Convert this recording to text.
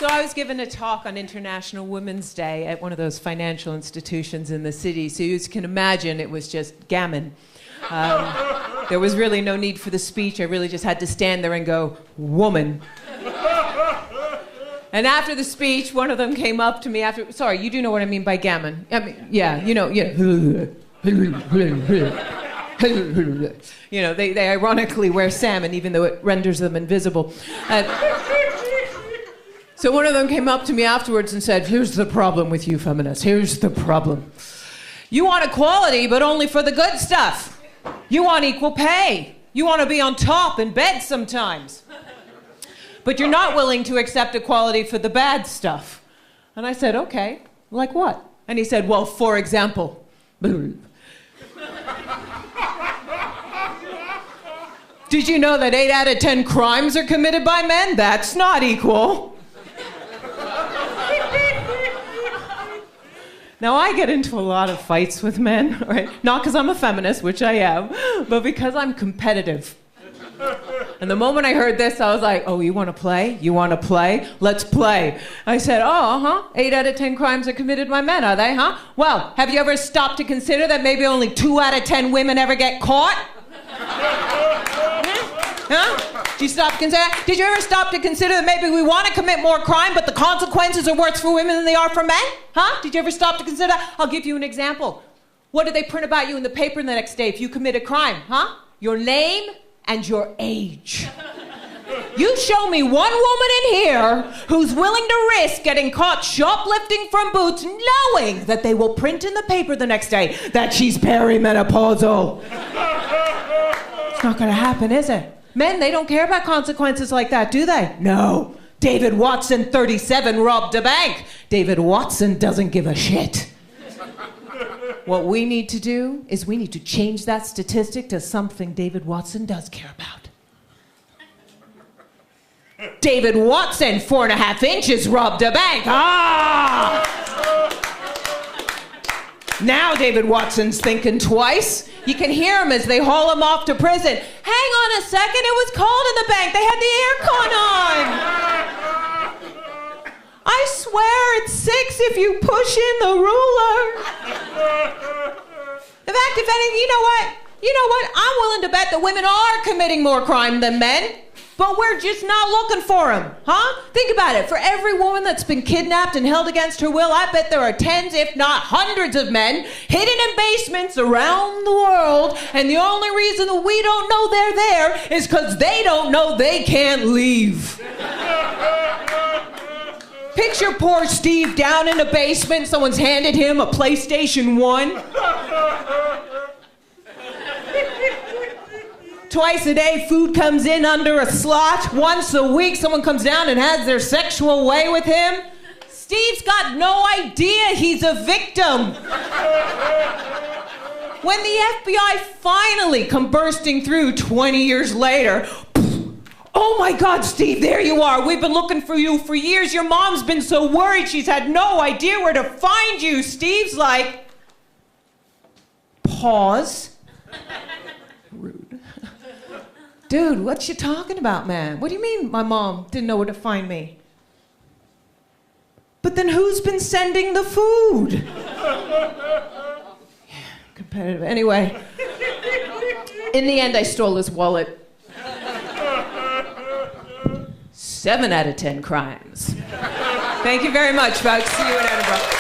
So I was given a talk on International Women's Day at one of those financial institutions in the city. So you can imagine it was just gammon. There was really no need for the speech. I really just had to stand there and go, woman. And after the speech, one of them came up to me after... Sorry, you do know what I mean by gammon. I mean, yeah, you know, yeah. You know, they ironically wear salmon, even though it renders them invisible. So one of them came up to me afterwards and said, here's the problem with you feminists. Here's the problem. You want equality, but only for the good stuff. You want equal pay. You want to be on top in bed sometimes. But you're not willing to accept equality for the bad stuff. And I said, okay, like what? And he said, well, for example. Did you know that 8 out of 10 crimes are committed by men? That's not equal. Now, I get into a lot of fights with men, right? Not because I'm a feminist, which I am, but because I'm competitive. And the moment I heard this, I was like, oh, you want to play? You want to play? Let's play. I said, 8 out of 10 crimes are committed by men, are they, huh? Well, have you ever stopped to consider that maybe only 2 out of 10 women ever get caught? Huh? Did you ever stop to consider that maybe we want to commit more crime, but the consequences are worse for women than they are for men? Huh? Did you ever stop to consider? I'll give you an example. What do they print about you in the paper the next day if you commit a crime, huh? Your name and your age. You show me one woman in here who's willing to risk getting caught shoplifting from Boots, knowing that they will print in the paper the next day that she's perimenopausal. It's not going to happen, is it? Men, they don't care about consequences like that, do they? No. David Watson, 37, robbed a bank. David Watson doesn't give a shit. What we need to do is we need to change that statistic to something David Watson does care about. David Watson, 4.5 inches, robbed a bank. Now David Watson's thinking twice. You can hear him as they haul him off to prison. Hang on a second, it was cold in the bank. They had the aircon on. I swear it's 6 if you push in the ruler. In fact, if anything, you know what? I'm willing to bet that women are committing more crime than men. But we're just not looking for them, huh? Think about it. For every woman that's been kidnapped and held against her will, I bet there are tens, if not hundreds of men hidden in basements around the world. And the only reason that we don't know they're there is because they don't know they can't leave. Picture poor Steve down in a basement. Someone's handed him a PlayStation 1. Twice a day, food comes in under a slot. Once a week, someone comes down and has their sexual way with him. Steve's got no idea he's a victim. When the FBI finally come bursting through 20 years later, oh my God, Steve, there you are. We've been looking for you for years. Your mom's been so worried she's had no idea where to find you. Steve's like, pause. Rude. Dude, what you talking about, man? What do you mean my mom didn't know where to find me? But then who's been sending the food? Yeah, competitive. Anyway, in the end, I stole his wallet. 7 out of 10 crimes. Thank you very much, folks. See you in Edinburgh.